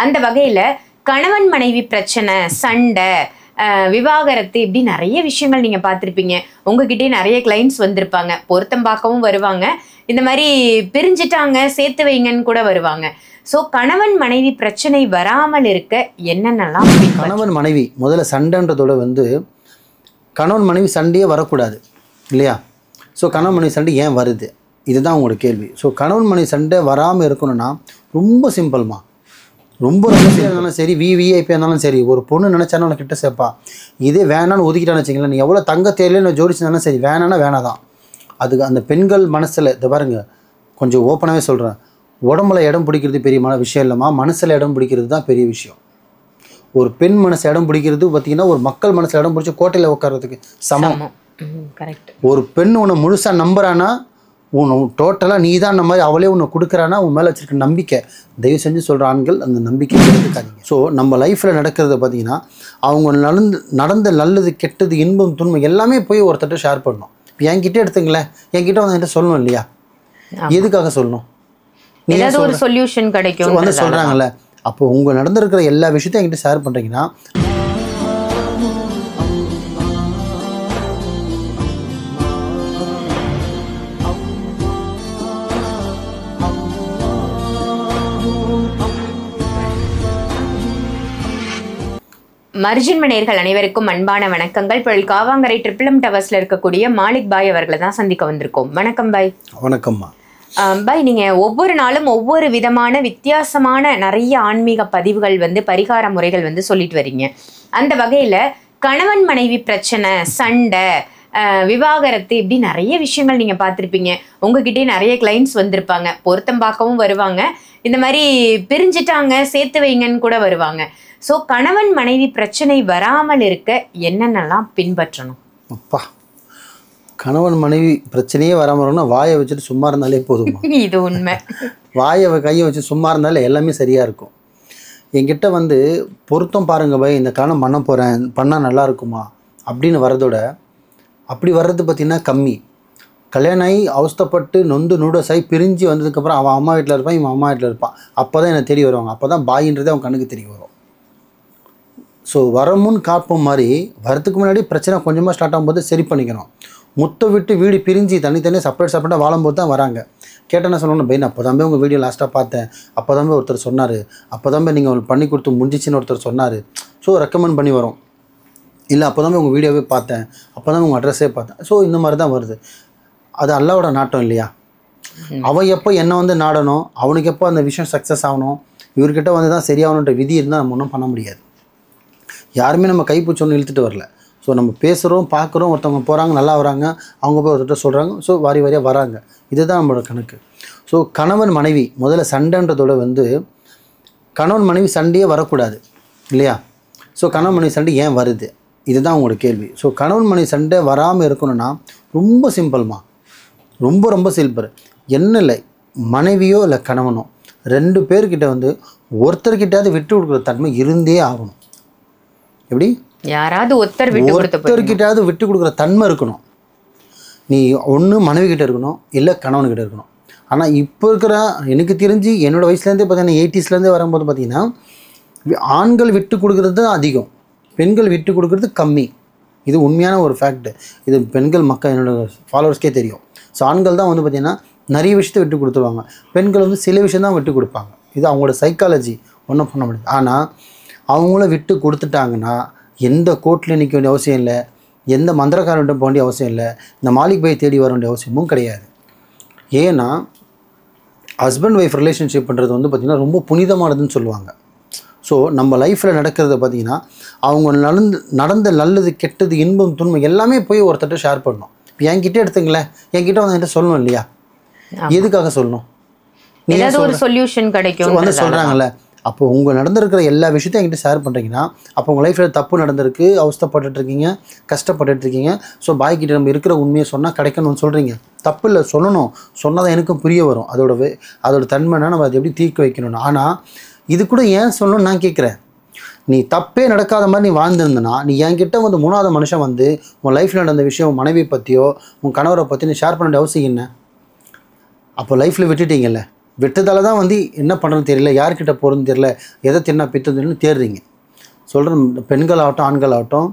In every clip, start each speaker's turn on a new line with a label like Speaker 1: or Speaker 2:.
Speaker 1: அந்த வகையில கணவன் மனைவி பிரச்சனை, சண்டை, விவாகரத்து இப்படி நிறைய விஷயங்கள் நீங்க பார்த்துருப்பீங்க. உங்ககிட்டயே நிறைய கிளைண்ட்ஸ் வந்திருப்பாங்க, பொருத்தம் பார்க்கவும் வருவாங்க, இந்த மாதிரி பிரிஞ்சிட்டாங்க சேர்த்து வைங்கன்னு கூட வருவாங்க. ஸோ கணவன் மனைவி பிரச்சனை வராமல் இருக்க என்னென்னலாம்?
Speaker 2: கணவன் மனைவி முதல்ல சண்டைன்றதோட கணவன் மனைவி சண்டையே வரக்கூடாது இல்லையா? ஸோ கணவன் மனைவி சண்டை ஏன் வருது, இதுதான் உங்களோட கேள்வி. ஸோ கணவன் மனைவி சண்டை வராமல் இருக்கணும்னா ரொம்ப சிம்பிள்மா. ரொம்ப இருந்தாலும் சரி, விஐபி இருந்தாலும் சரி, ஒரு பொண்ணு நினச்சாலும் உனக்கு கிட்ட சேர்ப்பா. இதே வேணான்னு ஒதுக்கிட்டான்னு வச்சிங்களேன், நீ எவ்வளோ தங்க தேர்லையும் நான் ஜோடிச்சிருந்தாலும் சரி, வேணான்னா வேணாதான். அதுக்கு அந்த பெண்கள் மனசில் இதை பாருங்க, கொஞ்சம் ஓப்பனாகவே சொல்கிறேன், உடம்புல இடம் பிடிக்கிறது பெரிய விஷயம் இல்லைம்மா, மனசில் இடம் பிடிக்கிறது தான் பெரிய விஷயம். ஒரு பெண் மனசு இடம் பிடிக்கிறது பார்த்தீங்கன்னா ஒரு மக்கள் மனசில் இடம் பிடிச்சி கோட்டையில் உட்கார்றதுக்கு சமம்.
Speaker 1: கரெக்ட்.
Speaker 2: ஒரு பெண் உன்னை முழுசாக நம்புறானா, உன்னை டோட்டலாக நீ தான் அந்த மாதிரி அவளே உன்னை கொடுக்குறானா, உன் மேலே வச்சுருக்க நம்பிக்கை, தயவு செஞ்சு சொல்கிற ஆண்கள் அந்த நம்பிக்கை எடுத்துக்காதீங்க. ஸோ நம்ம லைஃப்பில் நடக்கிறத பார்த்தீங்கன்னா அவங்க நடந்த நல்லது கெட்டது இன்பம் துன்பம் எல்லாமே போய் ஒருத்தட்ட ஷேர் பண்ணணும். இப்போ என்கிட்ட எடுத்துங்களேன், என்கிட்ட வந்து என்கிட்ட சொல்லணும் இல்லையா? எதுக்காக சொல்லணும்?
Speaker 1: ஏதாவது ஒரு சொல்யூஷன் கிடைக்கும்
Speaker 2: வந்து சொல்கிறாங்கல்ல. அப்போ உங்கள் நடந்திருக்கிற எல்லா விஷயத்தையும் என்கிட்ட ஷேர் பண்ணுறீங்கன்னா,
Speaker 1: மர்ஜின் நேயர்கள் அனைவருக்கும் அன்பான வணக்கங்கள். இப்போ காவாங்கரை ட்ரிபிள் டவர்ஸ்ல இருக்கக்கூடிய மாலிக் பாய் அவர்களை தான் சந்திக்க வந்திருக்கோம். வணக்கம் பாய்.
Speaker 2: வணக்கம்மா.
Speaker 1: பாய், நீங்கள் ஒவ்வொரு நாளும் ஒவ்வொரு விதமான வித்தியாசமான நிறைய ஆன்மீக பதிவுகள் பரிகார முறைகள் சொல்லிட்டு வரீங்க. அந்த வகையில் கணவன் மனைவி பிரச்சனை, சண்டை, விவாகரத்து இப்படி நிறைய விஷயங்கள் நீங்கள் பார்த்துருப்பீங்க. உங்ககிட்டயே நிறைய கிளைண்ட்ஸ் வந்திருப்பாங்க, பொருத்தம் பார்க்கவும் வருவாங்க, இந்த மாதிரி பிரிஞ்சிட்டாங்க சேர்த்து வைங்கன்னு கூட வருவாங்க. ஸோ கணவன் மனைவி பிரச்சனை வராமல் இருக்க என்னென்னலாம் பின்பற்றணும்?
Speaker 2: அப்பா, கணவன் மனைவி பிரச்சனையே வராமல் இருக்கணும்னா வாயை வச்சுட்டு சும்மா இருந்தாலே போதுமா?
Speaker 1: இது உண்மை.
Speaker 2: வாயை கையை வச்சு சும்மா இருந்தாலே எல்லாமே சரியாக இருக்கும். என்கிட்ட பொருத்தம் பாருங்க பாய், இந்த காலம் பண்ண போகிறேன், பண்ணால் நல்லா இருக்குமா அப்படின்னு வர்றதோட அப்படி வர்றது பார்த்திங்கன்னா கம்மி. கல்யாணம் ஆகி அவஸ்தப்பட்டு நொந்து நூடஸாகி பிரிஞ்சு வந்ததுக்கப்புறம் அவன் அம்மா வீட்டில் இருப்பான், இவன் அம்மா வீட்டில் இருப்பான். அப்போ தான் என்னை தேடி வருவாங்க. அப்போ தான் பாயின்றதே அவன் கண்ணுக்கு தெரிய வரும். ஸோ வரமுன் காப்போம் மாதிரி வரத்துக்கு முன்னாடி பிரச்சனை கொஞ்சமாக ஸ்டார்ட் ஆகும்போது சரி பண்ணிக்கணும். முத்தை விட்டு வீடு பிரிஞ்சு தனித்தனியாக செப்பரேட்டாக வாழும்போது தான் வராங்க. கேட்டேன்னா சொல்லணும், பையன் அப்போ தான் உங்கள் வீடியோ லாஸ்ட்டாக பார்த்தேன், அப்போ தான் ஒருத்தர் சொன்னார், அப்போ தான் நீங்கள் உங்களுக்கு பண்ணி கொடுத்து முடிஞ்சிச்சின்னு ஒருத்தர் சொன்னார், ஸோ ரெக்கமெண்ட் பண்ணி வரும். இல்லை அப்போ தான் உங்கள் வீடியோவே பார்த்தேன், அப்போ தான் உங்கள் அட்ரஸே பார்த்தேன். ஸோ இந்த மாதிரி தான் வருது. அது அல்லாவோட நாட்டம் இல்லையா? அவன் எப்போ என்ன நாடணும், அவனுக்கு எப்போ அந்த விஷயம் சக்ஸஸ் ஆகணும், இவர்கிட்ட தான் சரியாகணுன்ற விதி இருந்தால் நம்ம ஒன்றும் பண்ண முடியாது. யாருமே நம்ம கைப்பூச்சொன்னு இழுத்துட்டு வரல. ஸோ நம்ம பேசுகிறோம், பார்க்குறோம், ஒருத்தவங்க போகிறாங்க, நல்லா வராங்க, அவங்க போய் ஒருத்தர் சொல்கிறாங்க, ஸோ வாரி வாரியாக வராங்க. இதுதான் நம்மளோட கணக்கு. ஸோ கணவன் மனைவி முதல்ல சண்டைன்றதோட கணவன் மனைவி சண்டையே வரக்கூடாது இல்லையா? ஸோ கணவன் மனைவி சண்டை ஏன் வருது, இதுதான் உங்களோட கேள்வி. ஸோ கணவன் மனைவி சண்டை வராமல் இருக்கணும்னா ரொம்ப சிம்பிள்மா. ரொம்ப ரொம்ப சிம்பிள். என்ன இல்லை, மனைவியோ இல்லை கணவனோ ரெண்டு பேர்கிட்ட ஒருத்தர்கிட்டாவது விட்டு கொடுக்குற தன்மை இருந்தே ஆகணும். எப்படி? யாராவது ஒருத்தர்கிட்டாவது விட்டு கொடுக்குற தன்மை இருக்கணும். நீ ஒன்று மனைவி கிட்ட இருக்கணும், இல்லை கணவன்கிட்ட இருக்கணும். ஆனால் இப்போ இருக்கிற எனக்கு தெரிஞ்சு என்னோடய வயசுலேருந்தே பார்த்தீங்கன்னா 80ஸ்லேருந்தே வரும்போது பார்த்திங்கன்னா ஆண்கள் விட்டு கொடுக்குறது தான் அதிகம், பெண்கள் விட்டு கொடுக்குறது கம்மி. இது உண்மையான ஒரு ஃபேக்ட். இது பெண்கள் மக்கள் என்னோடய ஃபாலோவர்ஸ்க்கே தெரியும். ஸோ ஆண்கள் தான் பார்த்திங்கன்னா நிறைய விஷயத்தை விட்டு கொடுத்துருவாங்க, பெண்கள் சில விஷயம் தான் விட்டு கொடுப்பாங்க. இது அவங்களோட சைக்காலஜி, ஒன்றும் பண்ண முடியாது. ஆனால் அவங்கள விட்டு கொடுத்துட்டாங்கன்னா எந்த கோர்ட்டில் நிற்க வேண்டிய அவசியம் இல்லை, எந்த மந்திரக்காரன்ட்ட போக வேண்டிய அவசியம் இல்லை, இந்த மாலிக் பாய் தேடி வர வேண்டிய அவசியமும் கிடையாது. ஏன்னா ஹஸ்பண்ட் ஒய்ஃப் ரிலேஷன்ஷிப்ன்றது பார்த்திங்கன்னா ரொம்ப புனிதமானதுன்னு சொல்லுவாங்க. ஸோ நம்ம லைஃப்பில் நடக்கிறத பார்த்திங்கன்னா அவங்க நடந்த நல்லது கெட்டது இன்பம் துன்பம் எல்லாமே போய் ஒருத்தட்ட ஷேர் பண்ணணும். இப்போ என்கிட்ட எடுத்துங்களேன், என்கிட்ட என்கிட்ட சொல்லணும் இல்லையா? எதுக்காக சொல்லணும்?
Speaker 1: ஏதாவது ஒரு சொல்யூஷன் கிடைக்கும்
Speaker 2: சொல்கிறாங்கல்ல. அப்போ உங்கள் நடந்திருக்கிற எல்லா விஷயத்தையும் என்கிட்ட ஷேர் பண்ணுறீங்கன்னா அப்போ உங்கள் லைஃப்பில் தப்பு நடந்திருக்கு, அவஸ்தப்பட்டுருக்கீங்க, கஷ்டப்பட்டுருக்கீங்க. ஸோ பாய்கிட்ட நம்ம இருக்கிற உண்மையை சொன்னால் கிடைக்கணும்னு சொல்கிறீங்க. தப்பு இல்லை, சொல்லணும். சொன்னால் தான் எனக்கும் புரிய வரும் அதோட தன்மைனா நம்ம அதை எப்படி தீர்க்க வைக்கணும்னு. ஆனால் இது கூட ஏன் சொல்லணும்னு நான் கேட்குறேன். நீ தப்பே நடக்காத மாதிரி நீ வாழ்ந்துருந்தனா நீ என்கிட்ட மூணாவது மனுஷன் உன் லைஃப்பில் நடந்த விஷயம், உன் மனைவி பற்றியோ உன் கணவரை பற்றி நீ ஷேர் பண்ண வேண்டிய அவசியம் என்ன? அப்போ லைஃப்பில் விட்டுட்டீங்கல்ல. விட்டதால தான் வந்து என்ன பண்ணுறதுன்னு தெரியல, யார்கிட்ட போகிறதுன்னு தெரியல, எதை தின்னா பித்ததுன்னு தேடுறீங்க. சொல்கிறேன், பெண்கள் ஆகட்டும் ஆண்கள் ஆகட்டும்,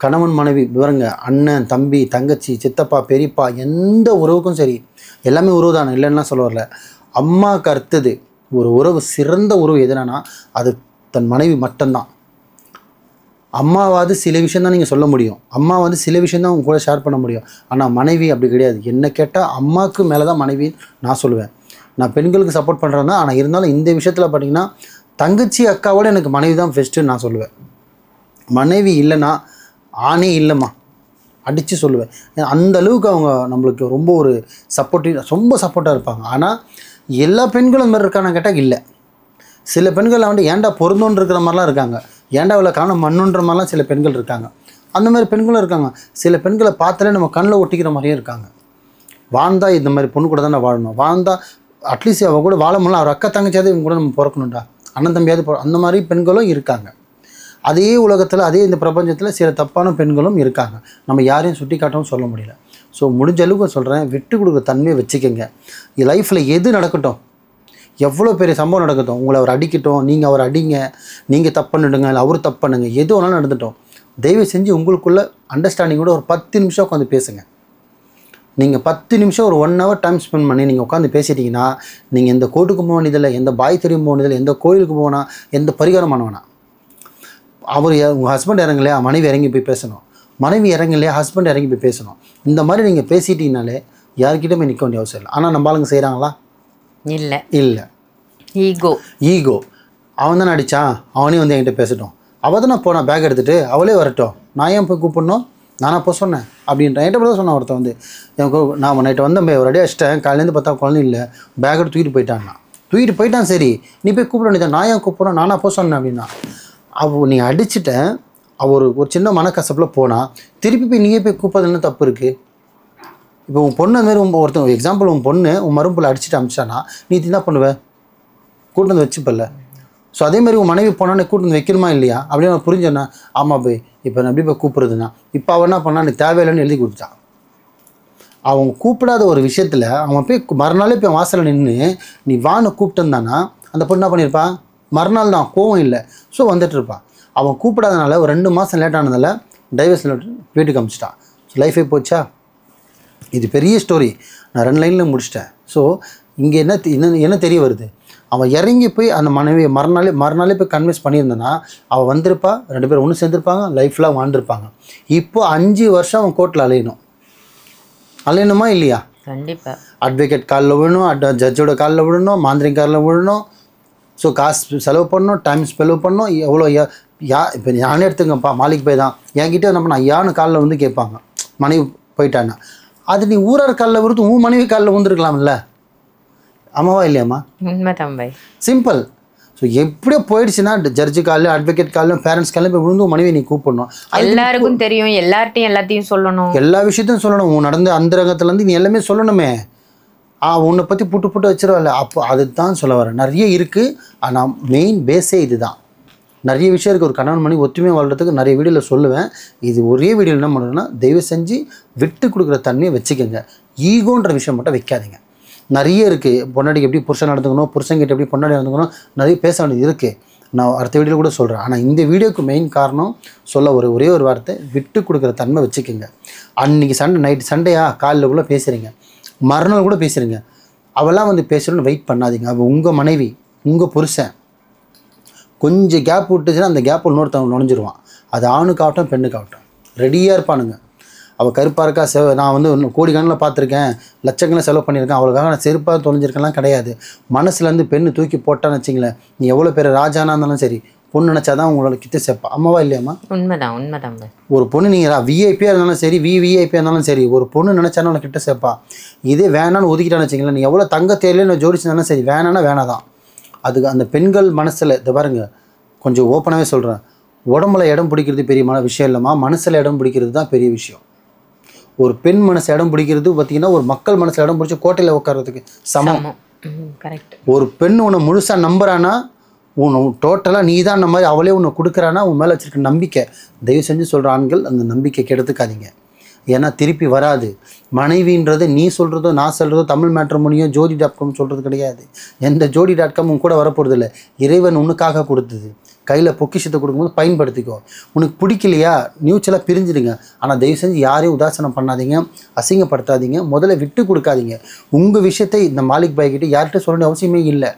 Speaker 2: கணவன் மனைவி விவரங்க, அண்ணன் தம்பி தங்கச்சி சித்தப்பா பெரியப்பா எந்த உறவுக்கும் சரி, எல்லாமே உறவு தானே, இல்லைன்னா சொல்ல வரல. அம்மாவுக்கு அடுத்தது ஒரு உறவு, சிறந்த உறவு எதுனா அது தன் மனைவி மட்டும்தான். அம்மாவாவது சில விஷயம் தான் நீங்கள் சொல்ல முடியும், அம்மாவாவது சில விஷயம் தான் உங்க கூட ஷேர் பண்ண முடியும். ஆனால் மனைவி அப்படி கிடையாது. என்ன கேட்டால் அம்மாவுக்கு மேலே தான் மனைவி நான் சொல்லுவேன். நான் பெண்களுக்கு சப்போர்ட் பண்ணுறேன் தான், ஆனால் இருந்தாலும் இந்த விஷயத்தில் பார்த்தீங்கன்னா தங்கச்சி அக்காவோட எனக்கு மனைவி தான் ஃபஸ்ட்டு நான் சொல்லுவேன். மனைவி இல்லைன்னா ஆணே இல்லைம்மா அடித்து சொல்லுவேன். அந்த அளவுக்கு அவங்க நம்மளுக்கு ரொம்ப ஒரு ரொம்ப சப்போர்ட்டாக இருப்பாங்க. ஆனால் எல்லா பெண்களும் இந்த மாதிரி இருக்கான்னு கேட்டால் இல்லை. சில பெண்கள் வந்து ஏன்டா பொருந்தோன்னு இருக்கிற மாதிரிலாம் இருக்காங்க, ஏன்டா இவ்வளோ காண மண்ணுன்ற மாதிரிலாம் சில பெண்கள் இருக்காங்க. அந்த மாதிரி பெண்களும் இருக்காங்க. சில பெண்களை பார்த்தாலே நம்ம கண்ணில் ஒட்டிக்கிற மாதிரியே இருக்காங்க. வாழ்ந்தா இந்த மாதிரி பொண்ணு கூட தானே வாழணும், வாழ்ந்தா அட்லீஸ்ட் அவள் கூட வாழ முடியல, அவர் அக்கா தங்கச்சியாவது இவங்க கூட நம்ம பிறக்கணும்டா, அண்ணன் தம்பியாவது அந்த மாதிரி பெண்களும் இருக்காங்க. அதே உலகத்தில் அதே இந்த பிரபஞ்சத்தில் சில தப்பான பெண்களும் இருக்காங்க. நம்ம யாரையும் சுட்டி காட்டவும் சொல்ல முடியல. ஸோ முடிஞ்ச அளவுக்கு சொல்கிறேன், விட்டு கொடுக்குற தன்மையை வச்சுக்கோங்க. லைஃப்பில் எது நடக்கட்டும், எவ்வளோ பெரிய சம்பவம் நடக்கட்டும், உங்களை அவர் அடிக்கட்டும், நீங்கள் அவர் அடிங்க, நீங்கள் தப்பு பண்ணிடுங்க, இல்லை அவர் தப்பு பண்ணுங்க, எது வேணாலும் நடந்துட்டோம், தயவு செஞ்சு உங்களுக்குள்ள அண்டர்ஸ்டாண்டிங்கோட ஒரு 10 நிமிஷம் உட்காந்து பேசுங்க. நீங்கள் 10 நிமிஷம் ஒரு 1 hour டைம் ஸ்பெண்ட் பண்ணி நீங்கள் உட்காந்து பேசிட்டீங்கன்னா, நீங்கள் எந்த கோர்ட்டுக்கு போக வேண்டியதில்லை, எந்த பாய் தெரியும் போக வேண்டியதில்லை, எந்த கோயிலுக்கு போனால், எந்த பரிகாரம் பண்ண வேணாம். அவர் உங்கள் ஹஸ்பண்ட் இறங்கலையா மனைவி இறங்கி போய் பேசணும், மனைவி இறங்கலையா ஹஸ்பண்ட் இறங்கி போய் பேசணும். இந்த மாதிரி நீங்கள் பேசிட்டீங்கனாலே யார்கிட்ட போய் நிற்க வேண்டிய அவசியம் இல்லை. ஆனால் நம்ம ஆளுங்க செய்கிறாங்களா? இல்லை இல்லை. ஈகோ. அவன் தானே அடித்தான், அவனே வந்து என்கிட்ட பேசட்டும், அவள் தான் நான் போனேன் பேக் எடுத்துகிட்டு, அவளே வரட்டும், நான் ஏன் போய் கூப்பிடணும், நானாக போய் சொன்னேன் அப்படின்ற என்கிட்ட தான் சொன்னான் ஒருத்தன் வந்து. எனக்கு நான் நைட்டு வந்தேன், ஒரு அடி அடிச்சிட்டேன், காலையிலேருந்து பார்த்தா குழந்தை இல்லை, பேக் எடுத்து தூக்கிட்டு போயிட்டான். சரி நீ போய் கூப்பிட வேண்டியதான், நான் ஏன் கூப்பிட்றேன், நானாக போய் சொன்னேன் அப்படின்னா. அவள் நீ அடிச்சிட்டேன், அவர் ஒரு சின்ன மனக்கசப்பில் போனால் திருப்பி போய் நீங்கள் போய் கூப்பிட்றதுன்னு தப்பு இருக்குது. இப்போ உன் பொண்ணு அதுமாரி ஒருத்தன் எக்ஸாம்பிள், உன் பொண்ணு உன் மரும்பில் அடிச்சுட்டு அமிச்சானா நீ என்ன பண்ணுவேன், கூட்டு வந்து வச்சுப்பல்ல. ஸோ அதேமாதிரி உன் மனைவி போனான்னு கூட்டு வந்து வைக்கணுமா இல்லையா அப்படின்னு நான் புரிஞ்சேன்னா, ஆமாம் போய் இப்போ நான் எப்படி போய் கூப்பிட்றதுன்னா, இப்போ அவன் என்ன பண்ணான், நீ தேவையில்லைன்னு எழுதி கொடுத்தான். அவன் கூப்பிடாத ஒரு விஷயத்தில் அவன் போய் மறுநாளே போய் வாசலில் நின்று நீ வான்னு கூப்பிட்டுருந்தானா அந்த பொண்ணு என்ன பண்ணியிருப்பான், மறுநாள் தான் கோவம் இல்லை, ஸோ வந்துட்டு இருப்பான். அவன் கூப்பிடாதனால ஒரு 2 மாதம் லேட் ஆனதால் டைவர்ஸ் லெட்டர் வீட்டுக்கு அமிச்சிட்டான். லைஃபே போச்சா. இது பெரிய ஸ்டோரி, நான் 2 லைனில் முடிச்சிட்டேன். ஸோ இங்கே என்ன தெரிய வருது, அவன் இறங்கி போய் அந்த மனைவியை மறுநாளே போய் கன்வின்ஸ் பண்ணியிருந்தானா அவள் வந்திருப்பா, 2 பேரும் ஒன்று சேர்ந்துருப்பாங்க, லைஃப்லாம் வாழ்ந்துருப்பாங்க. இப்போ 5 வருஷம் அவன் கோர்ட்டில் அலையணுமா இல்லையா?
Speaker 1: கண்டிப்பாக.
Speaker 2: அட்வொகேட் காலில் விழணும், ஜட்ஜோட காலில் விழணும், மாந்திரிக் காலில் விழணும். ஸோ காசு செலவு பண்ணணும், டைம் செலவு பண்ணணும். எவ்வளோ இப்போ நானே எடுத்துங்கப்பா, மாலிக் போய் தான் என்கிட்ட நம்ம நான் யான்னு காலில் வந்து கேட்பாங்க, மனைவி போயிட்டான்னா. அது நீ ஊரார் காலில் விழுத்து உன் மனைவி காலில் வந்துருக்கலாம்ல, ஆமாவா இல்லையாம்மா?
Speaker 1: உண்மைதான் பாய்.
Speaker 2: சிம்பிள். ஸோ எப்படியோ போயிடுச்சுன்னா ஜட்ஜு காலில், அட்வொகேட் காலில், பேரண்ட்ஸ் காலில் போய் விழுந்து மனைவி நீ கூப்பிடணும்.
Speaker 1: எல்லாருக்கும் தெரியும், எல்லாத்தையும் சொல்லணும், எல்லா
Speaker 2: விஷயத்தையும் சொல்லணும். உன் நடந்த அந்தரங்கத்துலேருந்து நீ எல்லாமே சொல்லணுமே. உன்னை பற்றி புட்டு வச்சிருவாள். அப்போ அதுதான் சொல்ல வரேன். நிறைய இருக்குது, ஆனால் மெயின் பேஸே இது தான். நிறைய விஷயம் இருக்குது. ஒரு கணவன் மனைவி ஒற்றுமையாக வாழ்கிறதுக்கு நிறைய வீடியோவில் சொல்லுவேன். இது ஒரே வீடியோவில் என்ன பண்ணுறதுன்னா, தயவு செஞ்சு விட்டு கொடுக்குற தன்மையை வச்சுக்கோங்க. ஈகோன்ற விஷயம் மட்டும் வைக்காதீங்க. நிறைய இருக்குது. பொண்டாட்டிக்கு எப்படி புருஷன் நடந்துக்கணும், புருஷன்கிட்ட எப்படி பொண்டாட்டி நடந்துக்கணும், நிறைய பேச வேண்டியது இருக்குது. நான் அடுத்த வீடியோவில் கூட சொல்கிறேன். ஆனால் இந்த வீடியோக்கு மெயின் காரணம் சொல்ல ஒரே ஒரு வார்த்தை, விட்டு கொடுக்குற தன்மை வச்சுக்கோங்க. அன்றைக்கி நைட்டு சண்டையா காலையில் கூட பேசுகிறீங்க, மறுநாள் கூட பேசுகிறீங்க, அவெல்லாம் வந்து பேசுகிறோன்னு வெயிட் பண்ணாதீங்க. அவள் உங்கள் மனைவி, உங்கள் புருஷன். கொஞ்சம் கேப் விட்டுச்சுன்னா அந்த கேப் இன்னொருத்தவங்க நுழைஞ்சிருவான். அது ஆணுக்காகட்டும் பெண்ணுக்காகட்டும் ரெடியாக இருப்பானுங்க. அவள் கருப்பாக இருக்கா, நான் வந்து கோடிக்கணக்கில் பார்த்துருக்கேன், லட்சக்கணக்கில் செலவு பண்ணியிருக்கேன், அவளுக்காக நான் செருப்பாக தொலைஞ்சிருக்கேன்லாம் கிடையாது. மனசுலேருந்து பெண்ணு தூக்கி போட்டான்னு வச்சிங்களேன், நீ எவ்வளோ பேர் ராஜானா இருந்தாலும் சரி, பொண்ணு நினச்சாதான் உங்களோட கிட்ட சேர்ப்பா. அம்மாவா இல்லையாம்மா?
Speaker 1: உண்மைதான்.
Speaker 2: ஒரு பொண்ணு நீங்கள் விஐபியாக இருந்தாலும் சரி, விஐபியாக இருந்தாலும் சரி, ஒரு பொண்ணு நினச்சாலும் உனக்கு கிட்ட சேர்ப்பா. இதே வேணான்னு ஒதுக்கிட்டான்னு வச்சிங்களேன், நீ எவ்வளோ தங்க தேர்லையும் நான் ஜோடிச்சிருந்தாலும் சரி, வேணான்னா வேணாதான். அதுக்கு அந்த பெண்கள் மனசில் இதை பாருங்கள், கொஞ்சம் ஓப்பனாகவே சொல்கிறேன், உடம்புல இடம் பிடிக்கிறது பெரிய விஷயம் இல்லைம்மா, மனசில் இடம் பிடிக்கிறது தான் பெரிய விஷயம். ஒரு பெண் மனசு இடம் பிடிக்கிறது பார்த்திங்கன்னா ஒரு மக்கள் மனசில் இடம் பிடிச்சி கோட்டையில் உட்கார்றதுக்கு சமம்.
Speaker 1: கரெக்ட்.
Speaker 2: ஒரு பெண் உன்னை முழுசாக நம்புறானா, உன்னை டோட்டலாக நீ தான் அந்த மாதிரி அவளே உன்னை கொடுக்குறானா, உன் மேலே வச்சுருக்க நம்பிக்கை, தயவு செஞ்சு சொல்கிற ஆண்கள் அந்த நம்பிக்கை கெடுத்துக்காதீங்க. ஏன்னா திருப்பி வராது. மனைவின்றது நீ சொல்கிறதோ நான் சொல்கிறதோ தமிழ் மேட்ரிமோனியோ ஜோதி.com சொல்கிறது கிடையாது. எந்த ஜோதி.com கூட வரப்போகிறதில்ல. இறைவன் உனக்காக கொடுத்தது. கையில் பொக்கிஷத்தை கொடுக்கும்போது பயன்படுத்திக்கோ. உனக்கு பிடிக்கலையா நியூச்சலாக பிரிஞ்சிடுங்க. ஆனால் தயவு செஞ்சு யாரையும் உதாசனம் பண்ணாதீங்க, அசிங்கப்படுத்தாதீங்க, முதல்ல விட்டு கொடுக்காதீங்க. உங்கள் விஷயத்தை இந்த மாலிக் பாய் கிட்ட யார்கிட்ட சொல்ல வேண்டிய அவசியமே இல்லை.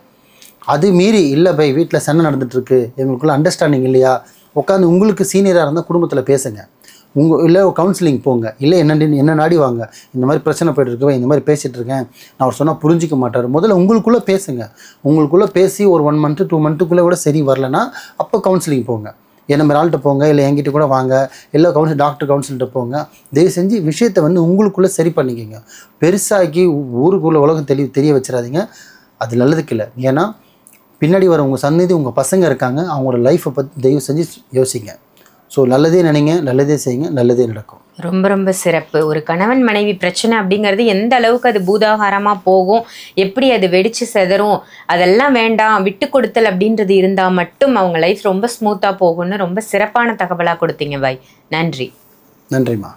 Speaker 2: அது மீறி இல்லை பை வீட்டில் சண்டை நடந்துகிட்ருக்கு, எங்களுக்குள்ள அண்டர்ஸ்டாண்டிங் இல்லையா, உட்காந்து உங்களுக்கு சீனியராக இருந்தால் குடும்பத்தில் பேசுங்க. இல்லை கவுன்சிலிங் போங்க, இல்லை என்ன நாடி வாங்க, இந்த மாதிரி பிரச்சனை போய்ட்டுருக்கேன், இந்த மாதிரி பேசிகிட்டு இருக்கேன், நான் அவர் சொன்னால் புரிஞ்சிக்க மாட்டார். முதல்ல உங்களுக்குள்ளே பேசுங்க. உங்களுக்குள்ளே பேசி ஒரு 1 மந்த்து 2 மந்த்துக்குள்ளே கூட சரி வரலன்னா அப்போ கவுன்சிலிங் போங்க. என்ன மாதிரி ஆள்கிட்ட போங்க, இல்லை என்கிட்ட கூட வாங்க, இல்லை டாக்டர் கவுன்சில்கிட்ட போங்க. தயவு செஞ்சு விஷயத்தை வந்து உங்களுக்குள்ளே சரி பண்ணிக்கோங்க. பெருசாக்கி ஊருக்குள்ளே உலகம் தெரிய வச்சிடாதீங்க. அது நல்லதுக்கு இல்லை. ஏன்னா பின்னாடி வர உங்கள் சந்ததி, உங்கள் பசங்க இருக்காங்க, அவங்களோட லைஃப்பை பற்றி தயவு செஞ்சு யோசிங்க. ஸோ நல்லதே நினைங்க, நல்லதே செய்யுங்க, நல்லதே நடக்கும்.
Speaker 1: ரொம்ப ரொம்ப சிறப்பு. ஒரு கணவன் மனைவி பிரச்சனை அப்படிங்கிறது எந்த அளவுக்கு அது பூதாகாரமாக போகும், எப்படி அது வெடிச்சு செதறும், அதெல்லாம் வேண்டாம், விட்டு கொடுத்தல் அப்படின்றது இருந்தால் மட்டும் அவங்க லைஃப் ரொம்ப ஸ்மூத்தாக போகும்னு ரொம்ப சிறப்பான தகவலாக கொடுத்தீங்க பாய். நன்றி.
Speaker 2: நன்றிம்மா.